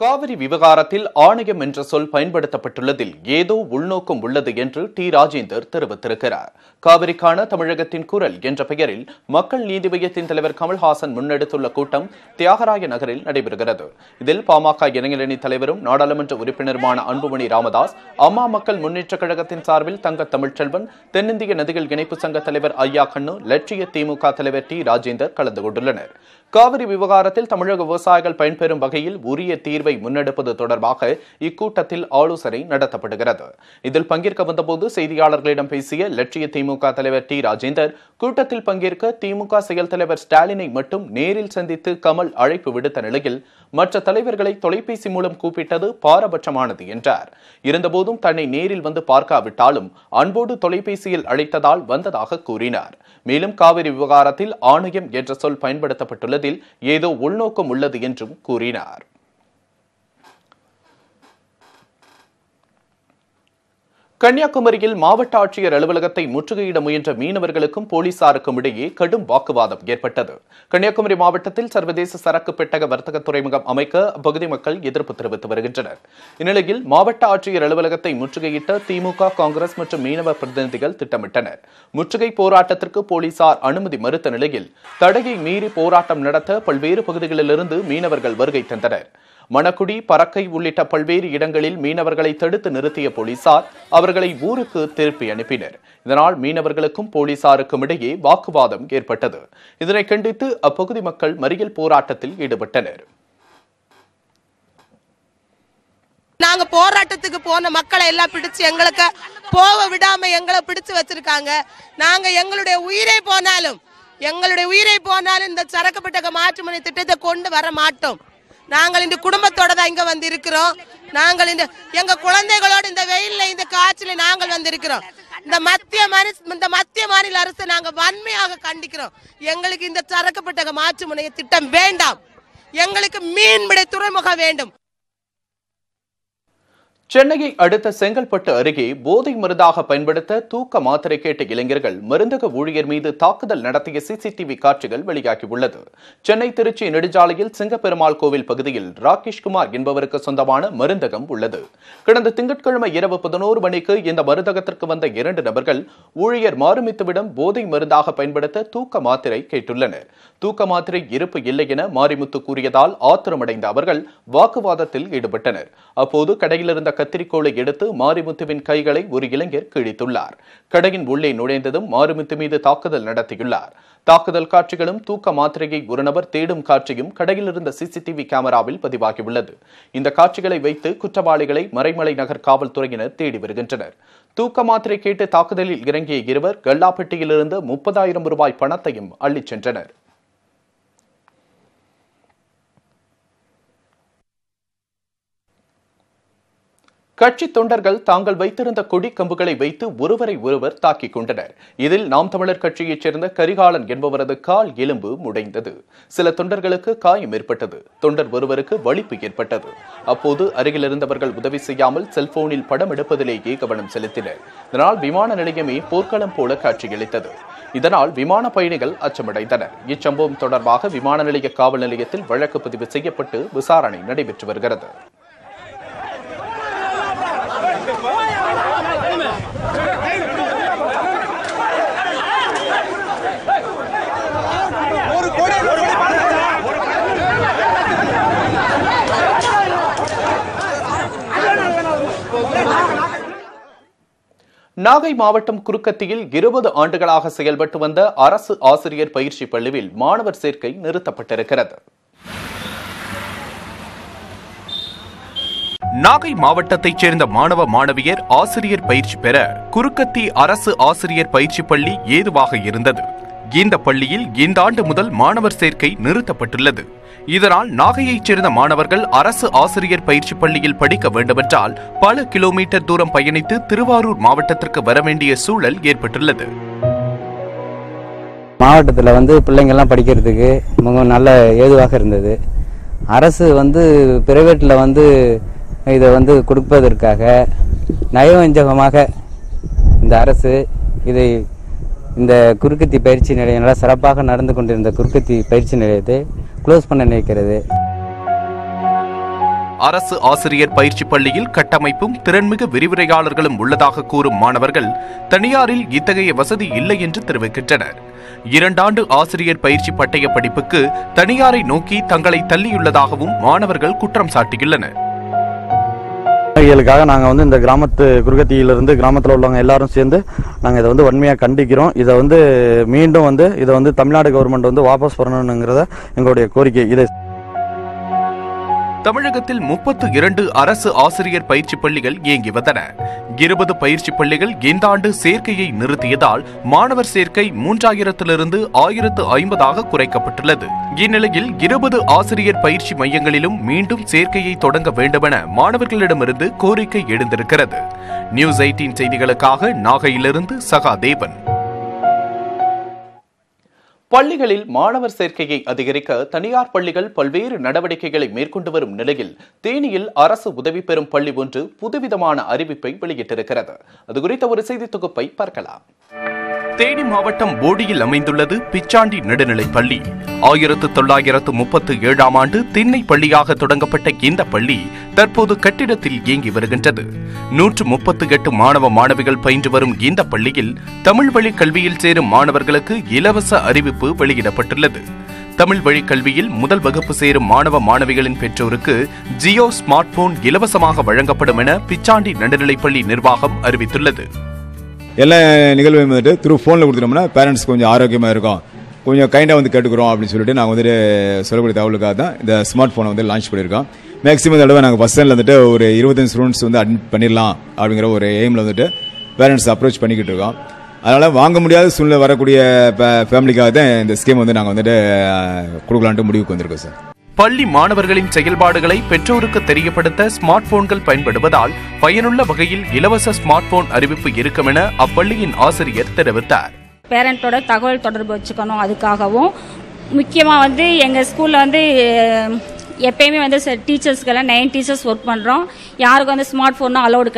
காவிரி விவகாரத்தில் ஆணையம் என்ற சொல் பயன்படுத்தப்பட்டுள்ளதில் ஏதோ உள்நோக்கம் உள்ளது என்று டி ராஜேந்தர் தெரிவித்திருக்கிறார். காவிரிக்கான தமிழகத்தின் குரல் என்ற பெயரில் மக்கள் நீதி மய்யத்தின் தலைவர் கமல்ஹாசன் முன்னெடுத்துள்ள கூட்டம் தியாகராய நகரில் நடைபெறுகிறது. இதில் பாமக இளைஞரணி தலைவரும் நாடாளுமன்ற உறுப்பினருமான அன்புமணி ராமதாஸ், அம்மா மக்கள் முன்னேற்ற கழகத்தின் சார்பில் தங்க தமிழ்ச்செல்வன், தென்னிந்திய நதிகள் இணைப்பு சங்க தலைவர் ஐயா கண்ணு, லட்சிய திமுக தலைவர் டி ராஜேந்தர் கலந்து கொண்டுள்ளனர். காவிரி விவகாரத்தில் தமிழக விவசாயிகள் பயன்பெறும் வகையில் உரிய தீர்வை முன்னெடுப்பது தொடர்பாக இக்கூட்டத்தில் ஆலோசனை நடத்தப்படுகிறது. இதில் பங்கேற்க வந்தபோது செய்தியாளர்களிடம் பேசிய லட்சிய திமுக தலைவர் டி ராஜேந்தர், கூட்டத்தில் பங்கேற்க திமுக செயல் தலைவர் ஸ்டாலினை மட்டும் நேரில் சந்தித்து கமல் அழைப்பு விடுத்த நிலையில் மற்ற தலைவர்களை தொலைபேசி மூலம் கூப்பிட்டது பாரபட்சமானது என்றார். இருந்தபோதும் தன்னை நேரில் வந்து பார்க்காவிட்டாலும் அன்போடு தொலைபேசியில் அழைத்ததால் வந்ததாக கூறினார். மேலும் காவிரி விவகாரத்தில் ஆணையம் என்ற சொல் பயன்படுத்தப்பட்டுள்ளதில் ஏதோ உள்நோக்கம் உள்ளது என்றும் கூறினார். கன்னியாகுமரியில் மாவட்ட ஆட்சியர் அலுவலகத்தை முற்றுகையிட முயன்ற மீனவர்களுக்கும் போலீசாருக்கும் இடையே கடும் வாக்குவாதம் ஏற்பட்டது. கன்னியாகுமரி மாவட்டத்தில் சர்வதேச சரக்கு பெட்டக வர்த்தக துறைமுகம் அமைக்க அப்பகுதி மக்கள் எதிர்ப்பு தெரிவித்து வருகின்றனர். இந்நிலையில் மாவட்ட ஆட்சியர் அலுவலகத்தை முற்றுகையிட்ட திமுக, காங்கிரஸ் மற்றும் மீனவ பிரதிநிதிகள் திட்டமிட்டனர். முற்றுகை போராட்டத்திற்கு போலீசார் அனுமதி மறுத்த நிலையில் தடையை மீறி போராட்டம் நடத்த பல்வேறு பகுதிகளிலிருந்து மீனவர்கள் வருகை தந்தனர். மணக்குடி, பறக்கை உள்ளிட்ட பல்வேறு இடங்களில் மீனவர்களை தடுத்து நிறுத்திய போலீசார் அவர்களை ஊருக்கு திருப்பி அனுப்பினர். இதனால் மீனவர்களுக்கும் போலீசாருக்கும் இடையே வாக்குவாதம் ஏற்பட்டது. இதனை கண்டித்து அப்பகுதி மக்கள் மறியல் போராட்டத்தில் ஈடுபட்டனர். நாங்க போராட்டத்துக்கு போன மக்களை எல்லாம் பிடிச்சு எங்களுக்கு போக விடாம எங்களை பிடிச்சு வச்சிருக்காங்க. நாங்க எங்களுடைய உயிரை போனாலும் இந்த சரக்கு பெட்டக மாற்றுமனை திட்டத்தை கொண்டு வர மாட்டோம். நாங்கள் இந்த குடும்பத்தோட தான் இங்க வந்து இருக்கிறோம். நாங்கள் எங்க குழந்தைகளோடு இந்த வெயில்ல இந்த காய்ச்சல நாங்கள் வந்திருக்கிறோம். இந்த மத்திய மாநில அரசு நாங்க வன்மையாக கண்டிக்கிறோம். எங்களுக்கு இந்த சரக்கு பெட்டக மாற்றுமனை திட்டம் வேண்டாம். எங்களுக்கு மீன்பிடி துறைமுகம் வேண்டும். சென்னையை அடுத்த செங்கல்பட்டு அருகே போதை மருந்தாக பயன்படுத்த தூக்க மாத்திரை கேட்ட இளைஞர்கள் மருந்தக ஊழியர் மீது தாக்குதல் நடத்திய சிசிடிவி காட்சிகள் வெளியாகியுள்ளது. சென்னை திருச்சி நெடுஞ்சாலையில் சிங்கப்பெருமாள் கோவில் பகுதியில் ராகேஷ்குமார் என்பவருக்கு சொந்தமான மருந்தகம் உள்ளது. கடந்த திங்கட்கிழமை இரவு 11 மணிக்கு இந்த மருந்தகத்திற்கு வந்த 2 நபர்கள் ஊழியர் மாரிமுத்துவிடம் போதை மருந்தாக பயன்படுத்த தூக்க மாத்திரை கேட்டுள்ளனர். தூக்க மாத்திரை இருப்பு இல்லை என மாரிமுத்து கூறியதால் ஆத்திரமடைந்த அவர்கள் வாக்குவாதத்தில் ஈடுபட்டனர். அப்போது கடையில் இருந்த கத்திரிக்கோளை எடுத்து மாரிமுத்துவின் கைகளை ஒரு இளைஞர் கிழித்துள்ளார். கடையின் உள்ளே நுழைந்ததும் மாரிமுத்து மீது தாக்குதல் நடத்தியுள்ளார். தாக்குதல் காட்சிகளும் தூக்க மாத்திரையை ஒரு நபர் தேடும் காட்சியும் கடையில் இருந்த சிசிடிவி கேமராவில் பதிவாகியுள்ளது. இந்த காட்சிகளை வைத்து குற்றவாளிகளை மறைமலை நகர் காவல்துறையினர் தேடி வருகின்றனர். தூக்க மாத்திரை கேட்டு தாக்குதலில் இறங்கிய இருவர் கல்லாப்பட்டியிலிருந்து 30,000 ரூபாய் பணத்தையும் அள்ளிச் சென்றனர். கட்சி தொண்டர்கள் தாங்கள் வைத்திருந்த கொடி கம்புகளை வைத்து ஒருவரை ஒருவர் தாக்கிக் கொண்டனர். இதில் நாம் தமிழர் கட்சியைச் சேர்ந்த கரிகாலன் என்பவரது கால் எலும்பு முடைந்தது. சில தொண்டர்களுக்கு காயம் ஏற்பட்டது. தொண்டர் ஒருவருக்கு வலிப்பு ஏற்பட்டது. அப்போது அருகில் இருந்தவர்கள் உதவி செய்யாமல் செல்போனில் படம் எடுப்பதிலேயே கவனம் செலுத்தினர். இதனால் விமான நிலையமே போர்க்களம் போல காட்சியளித்தது. இதனால் விமான பயணிகள் அச்சமடைந்தனர். இச்சம்பவம் தொடர்பாக விமான நிலைய காவல் நிலையத்தில் வழக்கு பதிவு செய்யப்பட்டு விசாரணை நடைபெற்று வருகிறது. நாகை மாவட்டம் குருக்கத்தியில் 20 ஆண்டுகளாக செயல்பட்டு வந்த அரசு ஆசிரியர் பயிற்சி பள்ளியில் மாணவர் சேர்க்கை நிறுத்தப்பட்டிருக்கிறது. நாகை மாவட்டத்தைச் சேர்ந்த மாணவ மாணவியர் ஆசிரியர் பயிற்சி பெற குருக்கத்தி அரசு ஆசிரியர் பயிற்சி பள்ளி ஏதுவாக இருந்தது. இந்த பள்ளியில் இந்த ஆண்டு முதல் மாணவர் சேர்க்கை நிறுத்தப்பட்டுள்ளது. இதனால் நாகையைச் சேர்ந்த மாணவர்கள் அரசு ஆசிரியர் பயிற்சி பள்ளியில் படிக்க வேண்டுமென்றால் பல கிலோமீட்டர் தூரம் பயணித்து திருவாரூர் மாவட்டத்திற்கு வர வேண்டிய சூழல் ஏற்பட்டுள்ளது. மாவட்டத்தில் பிள்ளைங்கள்லாம் படிக்கிறதுக்கு நல்ல ஏதுவாக இருந்தது. அரசு பிரைவேட்டில் இதை கொடுப்பதற்காக நயவஞ்சகமாக இந்த அரசு இதை இந்த குறுக்கத்தி பயிற்சி நிலையம் நல்லா சிறப்பாக நடந்து கொண்டிருந்த குறுக்கத்தி பயிற்சி நிலையத்தை க்ளோஸ் பண்ண நினைக்கிறது. அரசு ஆசிரியர் பயிற்சி பள்ளியில் கட்டமைப்பும் திறன்மிகு விரிவுரையாளர்களும் உள்ளதாக கூறும் மாணவர்கள் தனியாரில் இத்தகைய வசதி இல்லை என்று தெரிவிக்கின்றனர். 2 ஆண்டு ஆசிரியர் பயிற்சி பட்டய படிப்புக்கு தனியாரை நோக்கி தங்களை தள்ளியுள்ளதாகவும் மாணவர்கள் குற்றம் சாட்டியுள்ளனர். ாக நாங்கள் வந்து இந்த கிராமத்து குருகத்தியிலிருந்து கிராமத்தில் உள்ளவங்க எல்லாரும் சேர்ந்து நாங்கள் இதை வந்து வன்மையாக கண்டிக்கிறோம். இதை வந்து மீண்டும் வந்து இதை வந்து தமிழ்நாடு கவர்மெண்ட் வந்து வாபஸ் பெறணுங்கிறத எங்களுடைய கோரிக்கை. இதை தமிழகத்தில் 32 அரசு ஆசிரியர் பயிற்சி பள்ளிகள் இயங்கி வந்தன. 20 பயிற்சி பள்ளிகள் இந்த ஆண்டு சேர்க்கையை நிறுத்தியதால் மாணவர் சேர்க்கை 3000 1050 குறைக்கப்பட்டுள்ளது. இந்நிலையில் 20 ஆசிரியர் பயிற்சி மையங்களிலும் மீண்டும் சேர்க்கையை தொடங்க வேண்டுமென மாணவர்களிடமிருந்து கோரிக்கை எழுந்திருக்கிறது. நியூஸ் 18 செய்திகளுக்காக நாகையிலிருந்து சகாதேவன். பள்ளிகளில் மாணவர் சேர்க்கையை அதிகரிக்க தனியார் பள்ளிகள் பல்வேறு நடவடிக்கைகளை மேற்கொண்டு வரும் நிலையில் தேனியில் அரசு உதவி பெறும் பள்ளி ஒன்று புதுவிதமான அறிவிப்பை வெளியிட்டிருக்கிறது. அது குறித்த ஒரு செய்தி தொகுப்பை பார்க்கலாம். தேனி மாவட்டம் போடியில் அமைந்துள்ளது பிச்சாண்டி நடுநிலைப் பள்ளி. 1937ஆம் ஆண்டு திண்ணை பள்ளியாக தொடங்கப்பட்ட இந்த பள்ளி தற்போது கட்டிடத்தில் இயங்கி வருகின்றது. 138 மாணவ மாணவிகள் பயின்று வரும் இந்த பள்ளியில் தமிழ் வழி கல்வியில் சேரும் மாணவர்களுக்கு இலவச அறிவிப்பு வெளியிடப்பட்டுள்ளது. தமிழ் வழி கல்வியில் முதல் வகுப்பு சேரும் மாணவ மாணவிகளின் பெற்றோருக்கு ஜியோ ஸ்மார்ட் போன் இலவசமாக வழங்கப்படும் என பிச்சாண்டி நடுநிலைப்பள்ளி நிர்வாகம் அறிவித்துள்ளது. எல்லா நிகழ்வையும் வந்துட்டு த்ரூ ஃபோனில் கொடுத்துட்டோம்னா பேரண்ட்ஸ் கொஞ்சம் ஆரோக்கியமாக இருக்கும், கொஞ்சம் கைண்டாக வந்து கேட்டுக்கிறோம் அப்படின்னு சொல்லிட்டு நாங்கள் வந்துட்டு சொல்லக்கூடிய தகவலுக்காக தான் இந்த ஸ்மார்ட் ஃபோனை வந்து லான்ச் பண்ணியிருக்கோம். மேக்ஸிமம் தடவை நாங்கள் ஃபஸ்ட் ஸ்டாண்டில் வந்துட்டு ஒரு 25 ஸ்டூடெண்ட்ஸ் வந்து அட்மிட் பண்ணிடலாம் அப்படிங்கிற ஒரு எய்மில் வந்துட்டு பேரண்ட்ஸ் அப்ரோச் பண்ணிக்கிட்டு இருக்கோம். அதனால் வாங்க முடியாத சூழ்நிலை வரக்கூடிய ஃபேமிலிக்காக தான் இந்த ஸ்கீம் வந்து நாங்கள் வந்துட்டு கொடுக்கலான்ட்டு முடிவுக்கு வந்திருக்கோம் சார். பள்ளி மாணவர்களின் செயல்பாடுகளை பெற்றோருக்கு தெரியப்படுத்த ஸ்மார்ட் போன்கள் பயன்படுவதால் பயனுள்ள வகையில் இலவச ஸ்மார்ட் போன் அறிவிப்பு இருக்கும் என அப்பள்ளியின் ஆசிரியர் தெரிவித்தார். பேரண்டோட தகவல் தொடர்பு வச்சுக்கணும். அதுக்காகவும் முக்கியமாக வந்து எங்கள் ஸ்கூலில் வந்து எப்பயுமே வந்து டீச்சர்ஸ்க்கெல்லாம் 9 டீச்சர்ஸ் ஒர்க் பண்ணுறோம். யாருக்கும் வந்து ஸ்மார்ட் ஃபோனும் அலோடு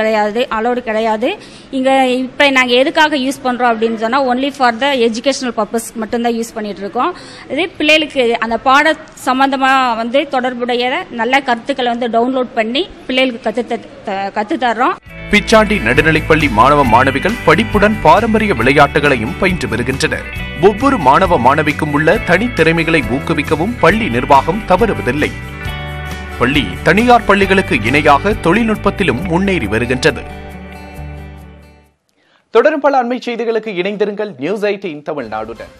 கிடையாது. இங்கே இப்போ நாங்கள் எதுக்காக யூஸ் பண்ணுறோம் அப்படின்னு சொன்னால் ஒன்லி ஃபார் த எஜுகேஷனல் பர்பஸ்க்கு மட்டும்தான் யூஸ் பண்ணிகிட்டு இருக்கோம். இது பிள்ளைகளுக்கு அந்த பாட சம்மந்தமாக வந்து தொடர்புடைய நல்ல கருத்துக்களை வந்து டவுன்லோட் பண்ணி பிள்ளைகளுக்கு கற்றுத்தர்றோம். பிச்சாண்டி நடுநிலைப்பள்ளி மாணவ மாணவிகள் படிப்புடன் பாரம்பரிய விளையாட்டுகளையும் பயின்று வருகின்றனர். ஒவ்வொரு மாணவ மாணவிக்கும் உள்ள தனித்திறமைகளை ஊக்குவிக்கவும் பள்ளி நிர்வாகம் தவறுவதில்லை. பள்ளி தனியார் பள்ளிகளுக்கு இணையாக தொழில்நுட்பத்திலும் முன்னேறி வருகின்றது. தொடரும் பல அண்மை செய்திகளுக்கு இணைந்திருங்கள் நியூஸ் 18 தமிழ்நாடுடன்.